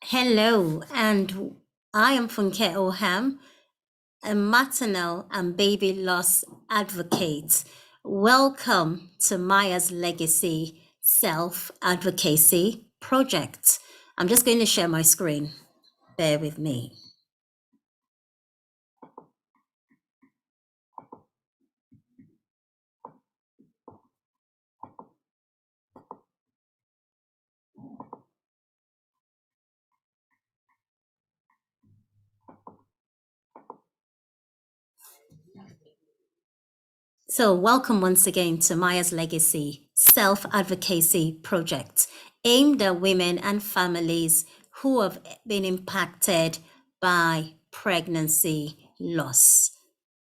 Hello, and I am Funke Oham, a maternal and baby loss advocate. Welcome to Mayah's Legacy Self-Advocacy Project. I'm just going to share my screen. Bear with me. So, welcome once again to Mayah's Legacy Self-Advocacy Project, aimed at women and families who have been impacted by pregnancy loss.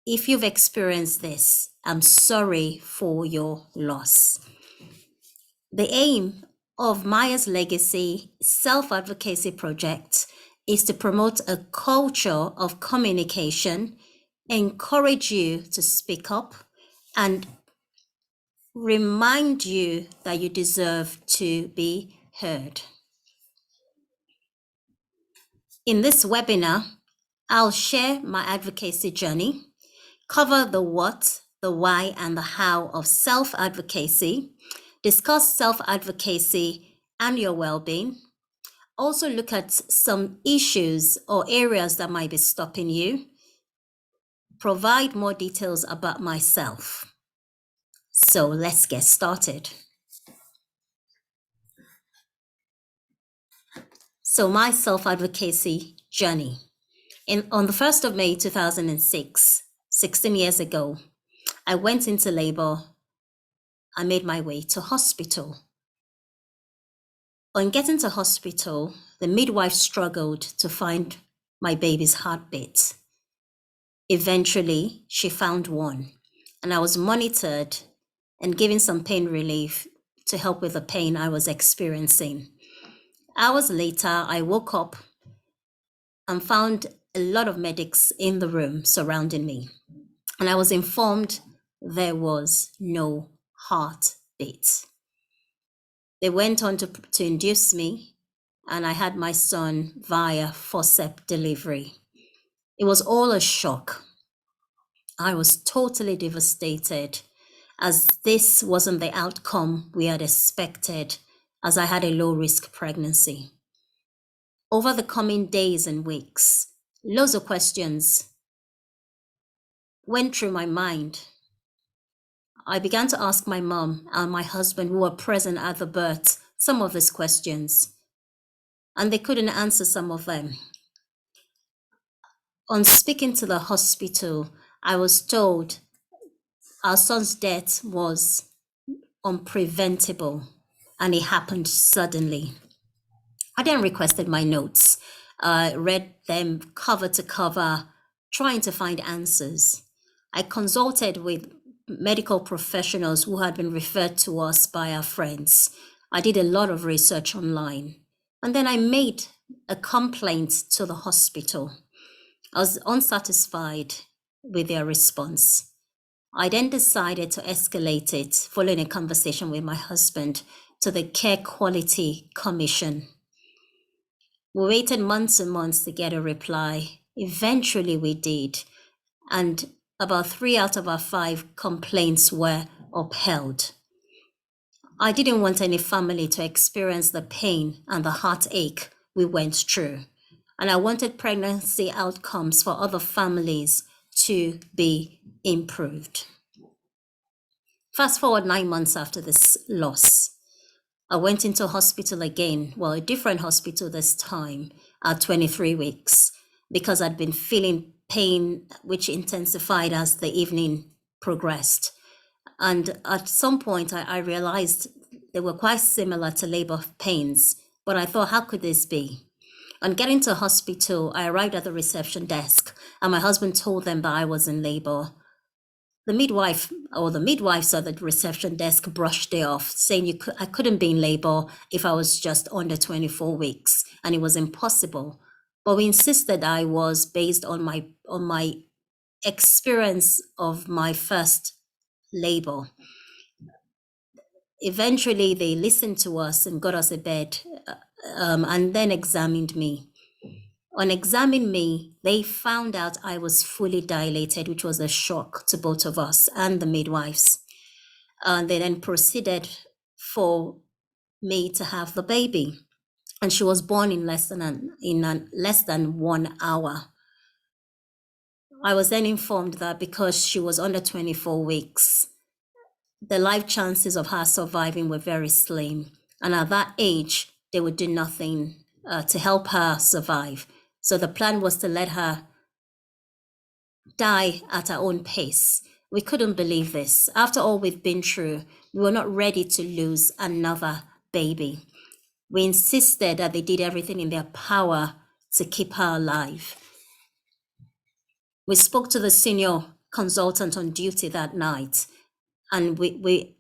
If you've experienced this, I'm sorry for your loss. The aim of Mayah's Legacy Self-Advocacy Project is to promote a culture of communication, encourage you to speak up, and remind you that you deserve to be heard. In this webinar, I'll share my advocacy journey, cover the what, the why, and the how of self-advocacy, discuss self-advocacy and your well-being, also look at some issues or areas that might be stopping you, provide more details about myself. So let's get started. So my self-advocacy journey. On the 1st of May 2006, 16 years ago, I went into labor. I made my way to hospital. On getting to hospital, the midwife struggled to find my baby's heartbeat. Eventually, she found one, and I was monitored and given some pain relief to help with the pain I was experiencing. Hours later, I woke up and found a lot of medics in the room surrounding me, and I was informed there was no heartbeat. They went on to induce me, and I had my son via forceps delivery. It was all a shock. I was totally devastated, as this wasn't the outcome we had expected, as I had a low-risk pregnancy. Over the coming days and weeks, loads of questions went through my mind. I began to ask my mom and my husband, who were present at the birth, some of these questions, and they couldn't answer some of them. On speaking to the hospital, I was told our son's death was unpreventable and it happened suddenly. I then requested my notes, read them cover to cover, trying to find answers. I consulted with medical professionals who had been referred to us by our friends. I did a lot of research online, and then I made a complaint to the hospital. I was unsatisfied with their response. I then decided to escalate it, following a conversation with my husband, to the Care Quality Commission. We waited months and months to get a reply. Eventually we did, and about 3 out of our 5 complaints were upheld. I didn't want any family to experience the pain and the heartache we went through, and I wanted pregnancy outcomes for other families to be improved. Fast forward 9 months after this loss, I went into hospital again, well, a different hospital this time, at 23 weeks, because I'd been feeling pain, which intensified as the evening progressed. And at some point, I realized they were quite similar to labor pains, but I thought, how could this be? On getting to hospital, I arrived at the reception desk, and my husband told them that I was in labor. The midwives at the reception desk brushed it off, saying I couldn't be in labor if I was just under 24 weeks, and it was impossible. But we insisted I was, based on my experience of my first labor. Eventually, they listened to us and got us a bed, and then examined me. On examining me, they found out I was fully dilated, which was a shock to both of us and the midwives. They then proceeded for me to have the baby, and she was born in less than 1 hour. I was then informed that because she was under 24 weeks, the life chances of her surviving were very slim. And at that age, they would do nothing to help her survive. So the plan was to let her die at her own pace. We couldn't believe this. After all we've been through, we were not ready to lose another baby. We insisted that they did everything in their power to keep her alive. We spoke to the senior consultant on duty that night, and we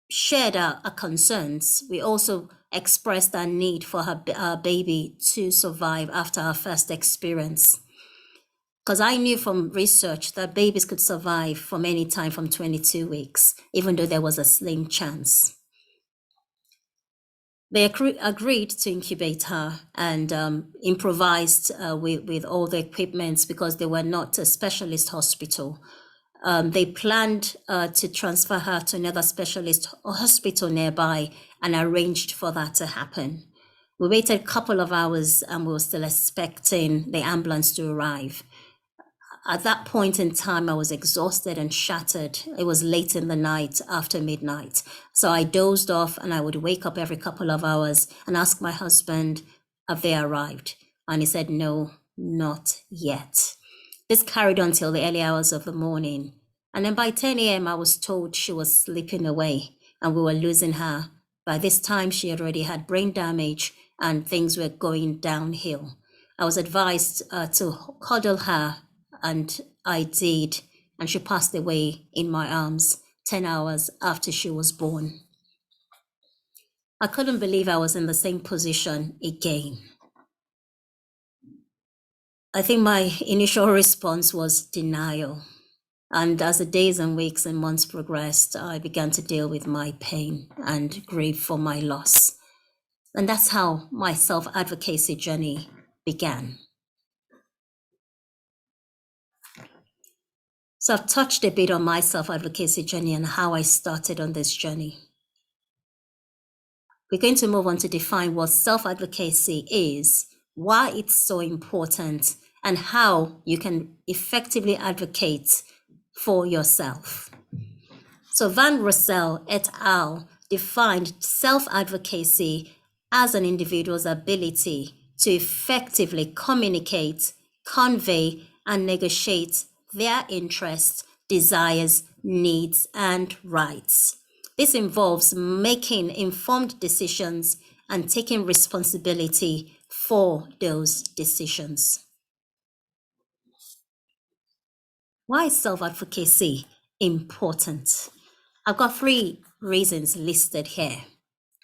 shared our concerns. We also expressed our need for her baby to survive after our first experience. Because I knew from research that babies could survive from any time from 22 weeks, even though there was a slim chance. They agreed to incubate her and improvised with all the equipment because they were not a specialist hospital. They planned to transfer her to another specialist hospital nearby and arranged for that to happen. We waited a couple of hours and we were still expecting the ambulance to arrive. At that point in time, I was exhausted and shattered. It was late in the night, after midnight. So I dozed off and I would wake up every couple of hours and ask my husband, have they arrived? And he said, no, not yet. This carried on till the early hours of the morning. And then by 10 a.m., I was told she was slipping away and we were losing her. By this time, she had already had brain damage and things were going downhill. I was advised to cuddle her, and I did, and she passed away in my arms 10 hours after she was born. I couldn't believe I was in the same position again. I think my initial response was denial. And as the days and weeks and months progressed, I began to deal with my pain and grieve for my loss. And that's how my self-advocacy journey began. So I've touched a bit on my self-advocacy journey and how I started on this journey. We're going to move on to define what self-advocacy is, why it's so important, and how you can effectively advocate for yourself. So Van Rossell et al. Defined self-advocacy as an individual's ability to effectively communicate, convey, and negotiate their interests, desires, needs, and rights. This involves making informed decisions and taking responsibility for those decisions. Why is self-advocacy important? I've got 3 reasons listed here.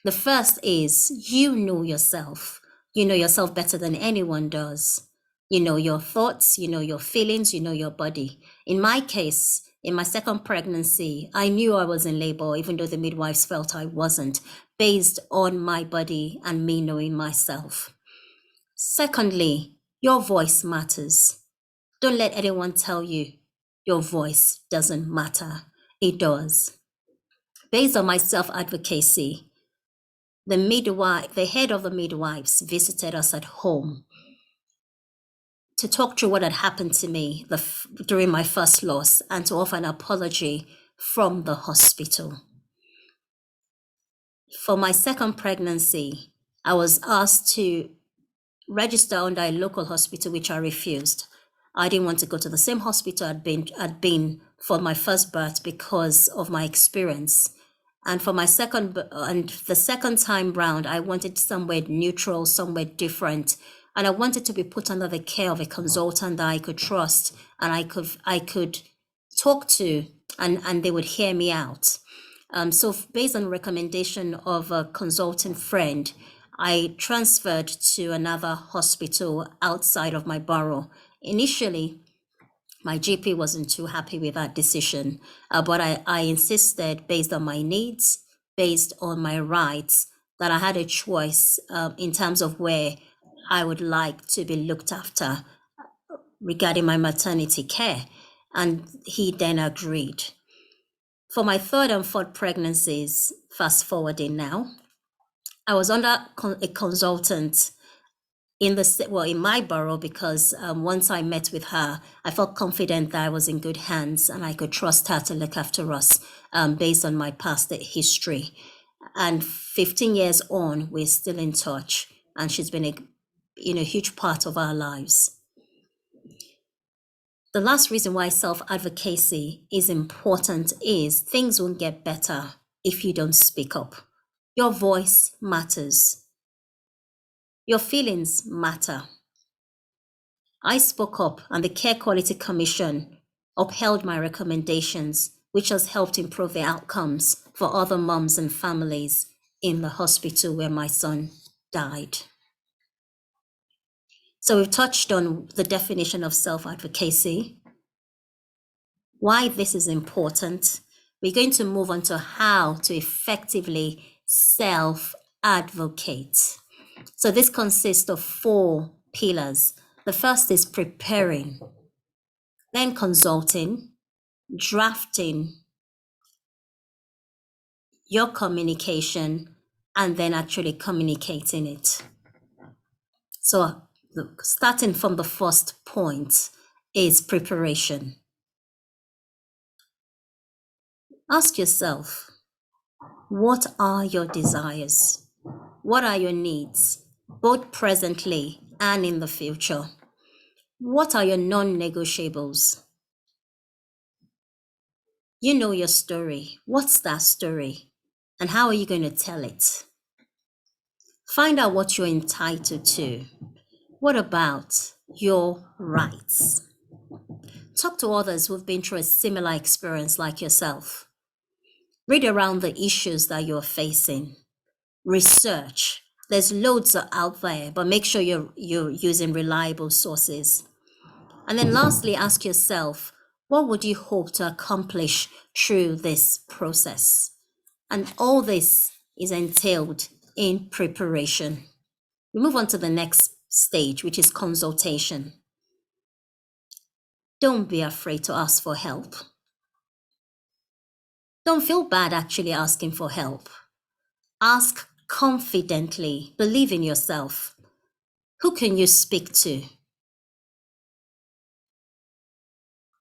The first is you know yourself. You know yourself better than anyone does. You know your thoughts, you know your feelings, you know your body. In my case, in my second pregnancy, I knew I was in labor, even though the midwives felt I wasn't, based on my body and me knowing myself. Secondly, your voice matters. Don't let anyone tell you your voice doesn't matter. It does. Based on my self-advocacy, the head of the midwives visited us at home to talk through what had happened to me during my first loss and to offer an apology from the hospital. For my second pregnancy, I was asked to register under a local hospital, which I refused. I didn't want to go to the same hospital I'd been for my first birth because of my experience. And for my the second time round, I wanted somewhere neutral, somewhere different. And I wanted to be put under the care of a consultant that I could trust and I could talk to and they would hear me out. So based on recommendation of a consultant friend, I transferred to another hospital outside of my borough. Initially, my GP wasn't too happy with that decision, but I insisted based on my needs, based on my rights, that I had a choice in terms of where I would like to be looked after regarding my maternity care. And he then agreed. For my third and fourth pregnancies, fast forwarding now, I was under a consultant in my borough, because once I met with her, I felt confident that I was in good hands and I could trust her to look after us based on my past history. And 15 years on, we're still in touch, and she's been a huge part of our lives. The last reason why self-advocacy is important is things won't get better if you don't speak up. Your voice matters. Your feelings matter. I spoke up, and the Care Quality Commission upheld my recommendations, which has helped improve the outcomes for other moms and families in the hospital where my son died. So we've touched on the definition of self-advocacy, why this is important. We're going to move on to how to effectively self-advocate. So this consists of 4 pillars. The first is preparing, then consulting, drafting, your communication, and then actually communicating it. So starting from the first point is preparation. Ask yourself, what are your desires? What are your needs, both presently and in the future? What are your non-negotiables? You know your story. What's that story? And how are you going to tell it? Find out what you're entitled to. What about your rights? Talk to others who've been through a similar experience like yourself. Read around the issues that you're facing. Research. There's loads out there, but make sure you're using reliable sources. And then lastly, ask yourself, what would you hope to accomplish through this process? And all this is entailed in preparation. We move on to the next stage, which is consultation. Don't be afraid to ask for help. Don't feel bad actually asking for help. Ask confidently. Believe in yourself. Who can you speak to?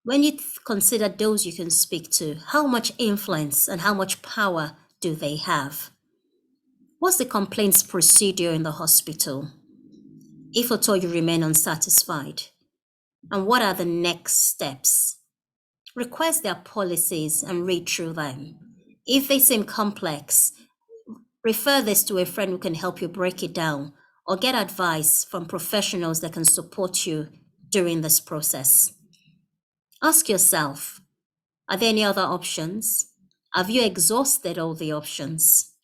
When you consider those you can speak to, how much influence and how much power do they have? What's the complaints procedure in the hospital, if at all you remain unsatisfied? And what are the next steps? Request their policies and read through them. If they seem complex, refer this to a friend who can help you break it down, or get advice from professionals that can support you during this process. Ask yourself, are there any other options? Have you exhausted all the options?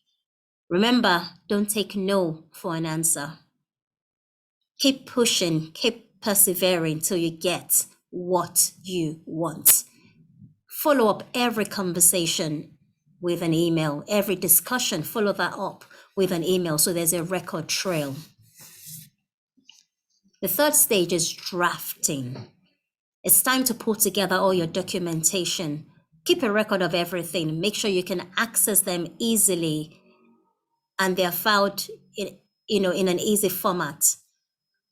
Remember, don't take no for an answer. Keep pushing, keep persevering till you get what you want. Follow up every conversation with an email, every discussion, follow that up with an email so there's a record trail. The third stage is drafting. It's time to put together all your documentation. Keep a record of everything. Make sure you can access them easily and they're filed in an easy format.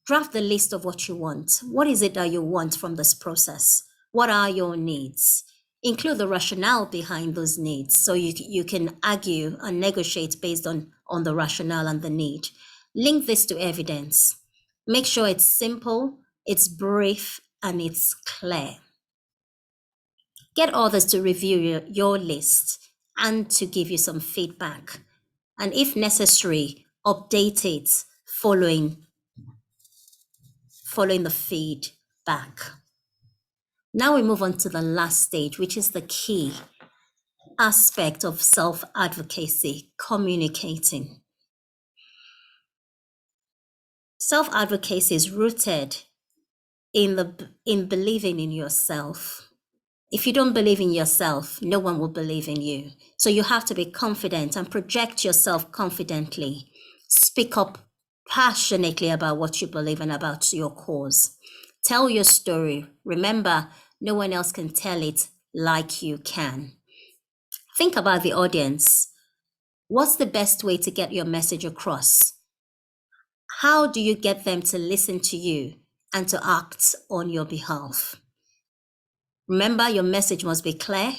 Draft the list of what you want. What is it that you want from this process? What are your needs? Include the rationale behind those needs so you can argue and negotiate based on the rationale and the need. Link this to evidence. Make sure it's simple, it's brief, and it's clear. Get others to review your list and to give you some feedback. And if necessary, update it following the feedback. Now we move on to the last stage, which is the key aspect of self-advocacy, communicating. Self-advocacy is rooted in believing in yourself. If you don't believe in yourself, no one will believe in you. So you have to be confident and project yourself confidently. Speak up passionately about what you believe and about your cause. Tell your story. Remember, no one else can tell it like you can. Think about the audience. What's the best way to get your message across? How do you get them to listen to you and to act on your behalf? Remember, your message must be clear,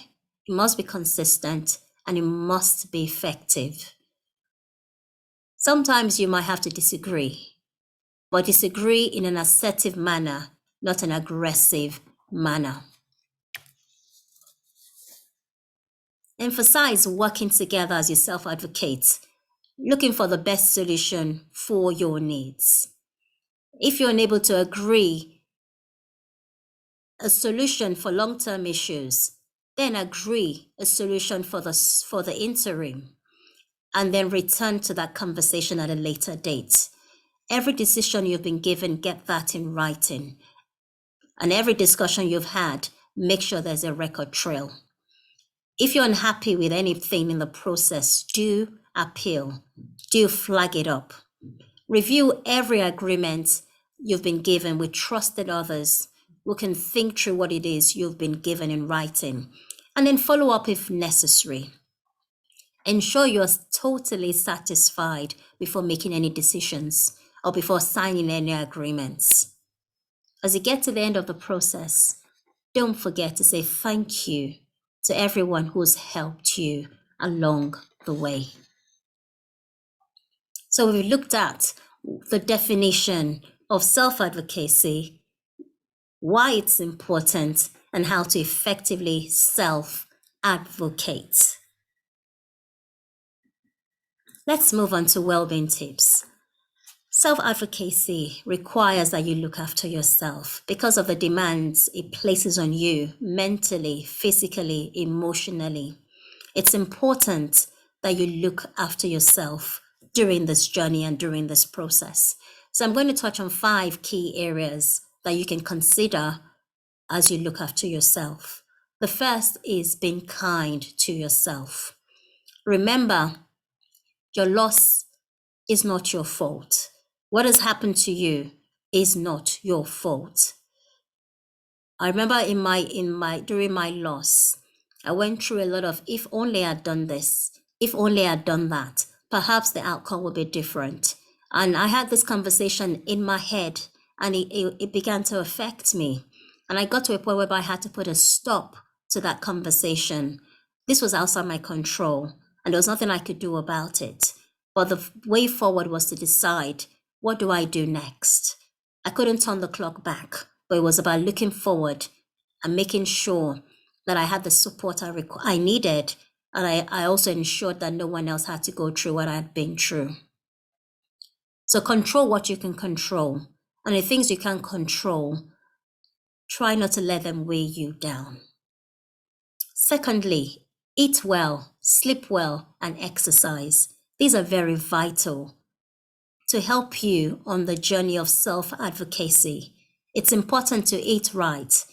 it must be consistent, and it must be effective. Sometimes you might have to disagree, but disagree in an assertive manner, not an aggressive manner. Emphasize working together as you self-advocate, looking for the best solution for your needs. If you're unable to agree a solution for long-term issues, then agree a solution for the interim, and then return to that conversation at a later date. Every decision you've been given, get that in writing. And every discussion you've had, make sure there's a record trail. If you're unhappy with anything in the process, do appeal, do flag it up. Review every agreement you've been given with trusted others who can think through what it is you've been given in writing, and then follow up if necessary. Ensure you're totally satisfied before making any decisions or before signing any agreements. As you get to the end of the process, don't forget to say thank you to everyone who's helped you along the way. So we've looked at the definition of self-advocacy, why it's important, and how to effectively self-advocate. Let's move on to well-being tips. Self-advocacy requires that you look after yourself because of the demands it places on you mentally, physically, emotionally. It's important that you look after yourself during this journey and during this process. So I'm going to touch on 5 key areas that you can consider as you look after yourself. The first is being kind to yourself. Remember, your loss is not your fault. What has happened to you is not your fault. I remember during my loss, I went through a lot of, if only I'd done this, if only I'd done that, perhaps the outcome would be different. And I had this conversation in my head, and it began to affect me. And I got to a point where I had to put a stop to that conversation. This was outside my control, and there was nothing I could do about it. But the way forward was to decide, what do I do next? I couldn't turn the clock back, but it was about looking forward and making sure that I had the support I needed. And I also ensured that no one else had to go through what I had been through. So control what you can control. And the things you can't control, try not to let them weigh you down. Secondly, eat well, sleep well, and exercise. These are very vital to help you on the journey of self-advocacy. It's important to eat right,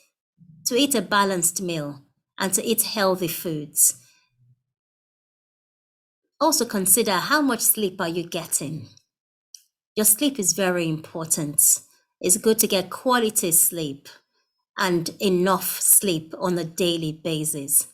to eat a balanced meal, and to eat healthy foods. Also consider, how much sleep are you getting? Your sleep is very important. It's good to get quality sleep and enough sleep on a daily basis.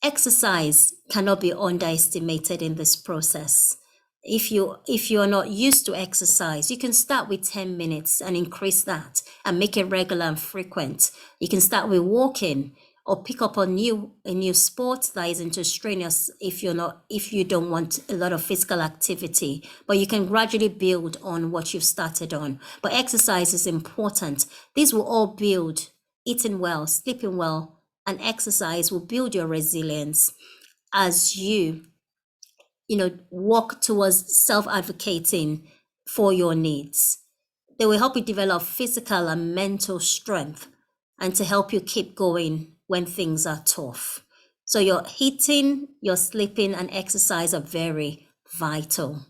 Exercise cannot be underestimated in this process. If you are not used to exercise, you can start with 10 minutes and increase that and make it regular and frequent. You can start with walking or pick up a new sport that isn't too strenuous if you don't want a lot of physical activity, but you can gradually build on what you've started on. But exercise is important. These will all build. Eating well, sleeping well, and exercise will build your resilience as you walk towards self-advocating for your needs. They will help you develop physical and mental strength and to help you keep going when things are tough. So your eating, your sleeping, and exercise are very vital.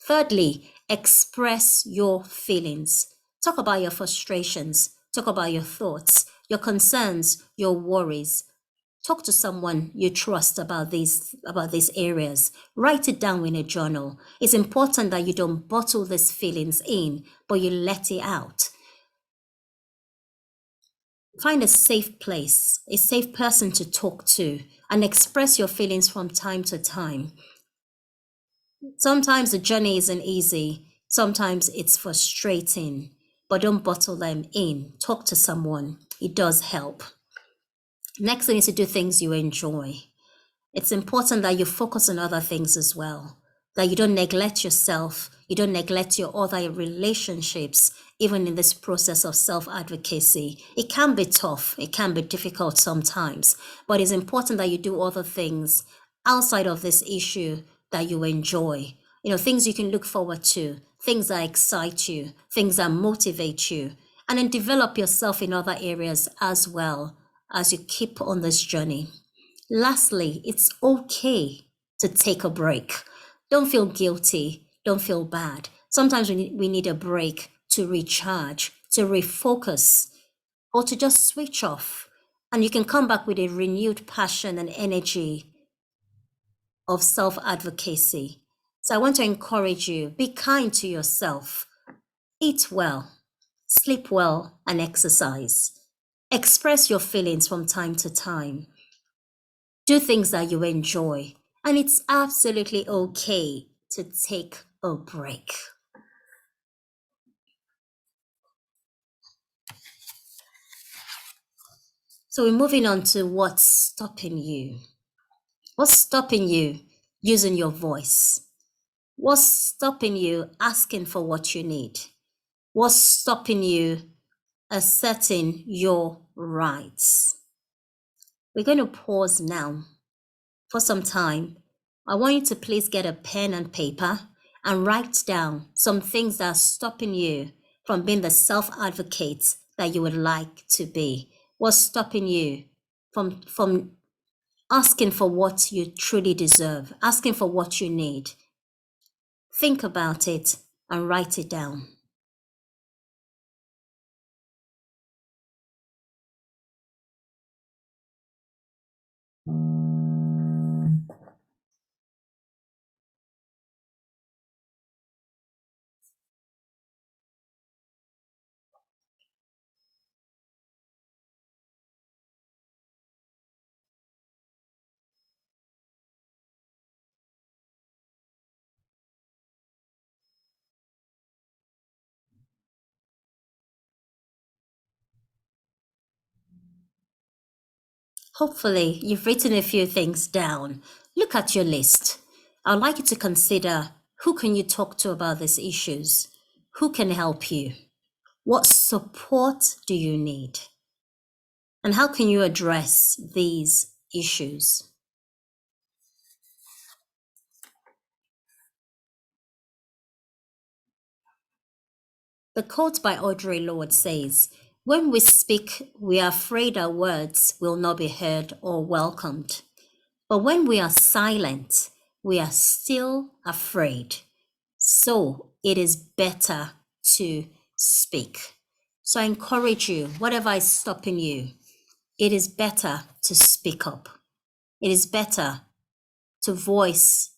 Thirdly, express your feelings. Talk about your frustrations. Talk about your thoughts. your concerns, your worries. Talk to someone you trust about these areas. Write it down in a journal. It's important that you don't bottle these feelings in, but you let it out. Find a safe place, a safe person to talk to, and express your feelings from time to time. Sometimes the journey isn't easy. Sometimes it's frustrating, but don't bottle them in. Talk to someone. It does help. Next thing is to do things you enjoy. It's important that you focus on other things as well, that you don't neglect yourself, you don't neglect your other relationships, even in this process of self-advocacy. It can be tough, it can be difficult sometimes, but it's important that you do other things outside of this issue that you enjoy. Things you can look forward to, things that excite you, things that motivate you, and then develop yourself in other areas as well as you keep on this journey. Lastly, it's okay to take a break. Don't feel guilty. Don't feel bad. Sometimes we need a break to recharge, to refocus, or to just switch off. And you can come back with a renewed passion and energy of self-advocacy. So I want to encourage you, be kind to yourself. Eat well, sleep well, and exercise. Express your feelings from time to time. Do things that you enjoy. And it's absolutely okay to take a break. So we're moving on to what's stopping you. What's stopping you using your voice? What's stopping you asking for what you need? What's stopping you asserting your rights? We're going to pause now for some time. I want you to please get a pen and paper and write down some things that are stopping you from being the self-advocate that you would like to be. What's stopping you from asking for what you truly deserve, asking for what you need? Think about it and write it down. Hopefully, you've written a few things down. Look at your list. I'd like you to consider, who can you talk to about these issues? Who can help you? What support do you need? And how can you address these issues? The quote by Audre Lorde says, "When we speak, we are afraid our words will not be heard or welcomed. But when we are silent, we are still afraid. So it is better to speak." So I encourage you, whatever is stopping you, it is better to speak up. It is better to voice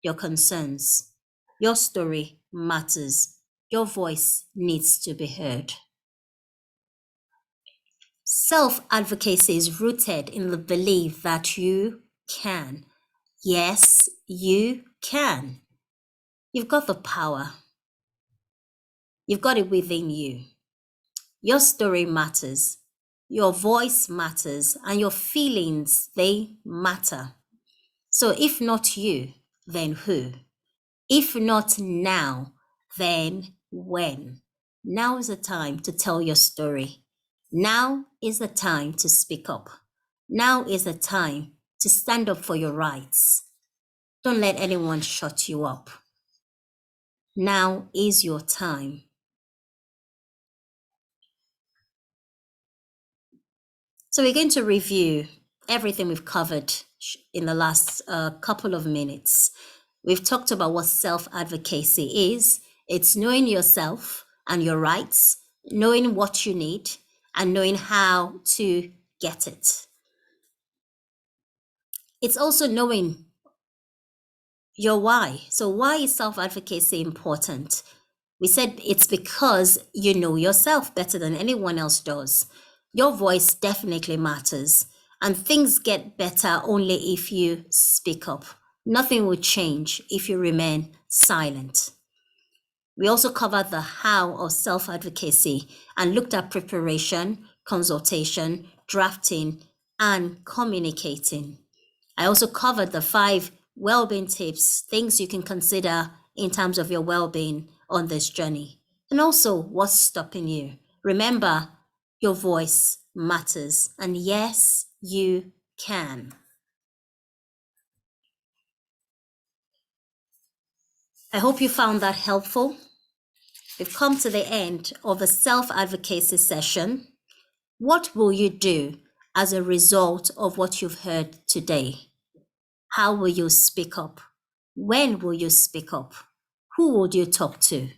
your concerns. Your story matters. Your voice needs to be heard. Self-advocacy is rooted in the belief that you can. Yes, you can. You've got the power. You've got it within you. Your story matters. Your voice matters, and your feelings, they matter. So if not you, then who? If not now, then when? Now is the time to tell your story. Now is the time to speak up. Now is the time to stand up for your rights. Don't let anyone shut you up. Now is your time. So we're going to review everything we've covered in the last couple of minutes. We've talked about what self-advocacy is. It's knowing yourself and your rights, knowing what you need, and knowing how to get it. It's also knowing your why. So why is self-advocacy important? We said it's because you know yourself better than anyone else does. Your voice definitely matters, and things get better only if you speak up. Nothing will change if you remain silent. We also covered the how of self-advocacy and looked at preparation, consultation, drafting, and communicating. I also covered the 5 well-being tips, things you can consider in terms of your well-being on this journey. And also, what's stopping you? Remember, your voice matters. And yes, you can. I hope you found that helpful. We've come to the end of the self-advocacy session. What will you do as a result of what you've heard today? How will you speak up? When will you speak up? Who would you talk to?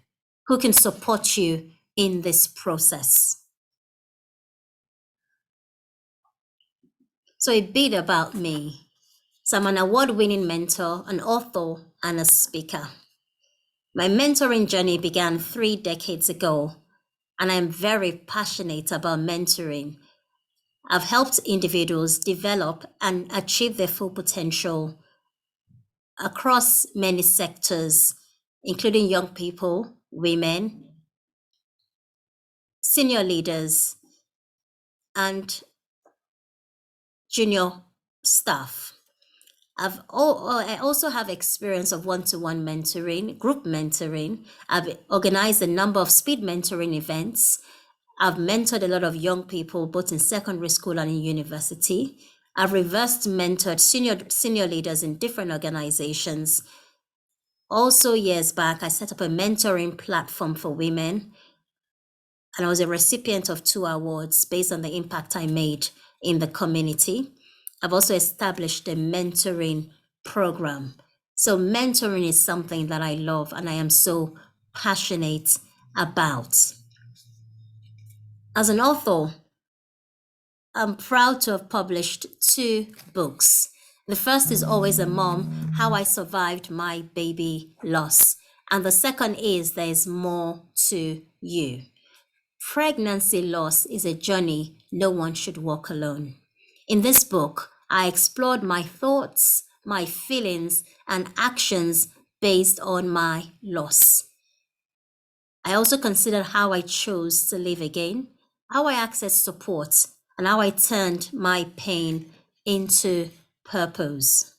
Who can support you in this process? So a bit about me. So I'm an award-winning mentor, an author, and a speaker. My mentoring journey began 3 decades ago, and I'm very passionate about mentoring. I've helped individuals develop and achieve their full potential across many sectors, including young people, women, senior leaders, and junior staff. I also have experience of one-to-one mentoring, group mentoring. I've organized a number of speed mentoring events. I've mentored a lot of young people, both in secondary school and in university. I've reversed mentored senior leaders in different organizations. Also, years back, I set up a mentoring platform for women, and I was a recipient of 2 awards based on the impact I made in the community. I've also established a mentoring program. So mentoring is something that I love and I am so passionate about. As an author, I'm proud to have published 2 books. The first is Always a Mom, How I Survived My Baby Loss. And the second is There's More to You. Pregnancy loss is a journey no one should walk alone. In this book, I explored my thoughts, my feelings, and actions based on my loss. I also considered how I chose to live again, how I accessed support, and how I turned my pain into purpose.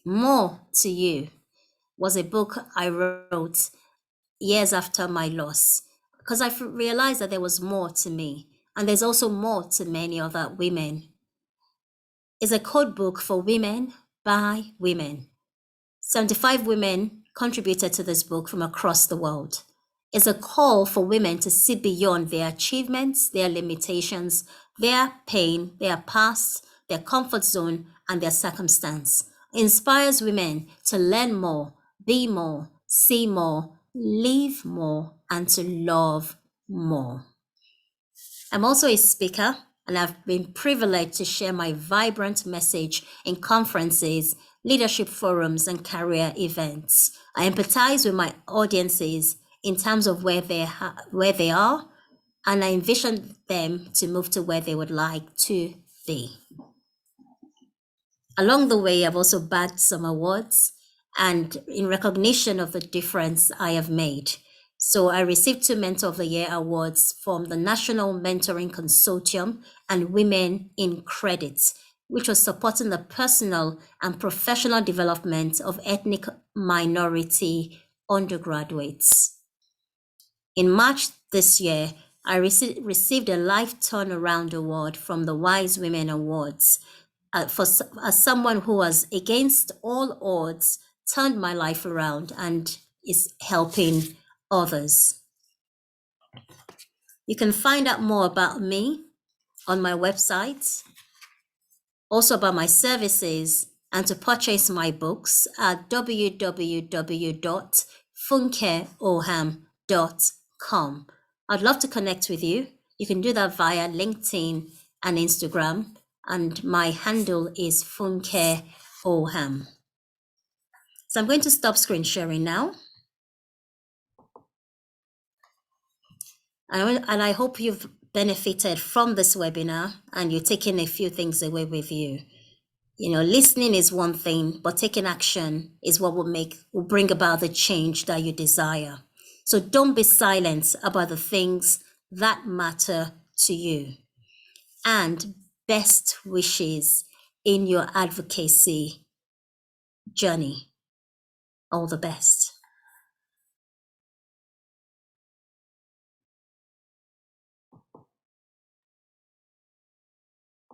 More to You was a book I wrote years after my loss, because I realized that there was more to me, and there's also more to many other women. It's a code book for women by women. 75 women contributed to this book from across the world. It's a call for women to see beyond their achievements, their limitations, their pain, their past, their comfort zone, and their circumstance. It inspires women to learn more, be more, see more, live more, and to love more. I'm also a speaker, and I've been privileged to share my vibrant message in conferences, leadership forums, and career events. I empathize with my audiences in terms of where they are, and I envision them to move to where they would like to be. Along the way, I've also bagged some awards, and in recognition of the difference I have made. So I received 2 Mentor of the Year awards from the National Mentoring Consortium and Women in Credit, which was supporting the personal and professional development of ethnic minority undergraduates. In March this year, I received a Life Turnaround Award from the Wise Women Awards. As someone who was against all odds, turned my life around and is helping others. You can find out more about me on my website, also about my services, and to purchase my books at www.funkeoham.com. I'd love to connect with you. You can do that via LinkedIn and Instagram. And my handle is Funke Oham. So I'm going to stop screen sharing now. And I hope you've benefited from this webinar and you're taking a few things away with you. You know, listening is one thing, but taking action is what will bring about the change that you desire. So don't be silent about the things that matter to you. And best wishes in your advocacy journey. All the best.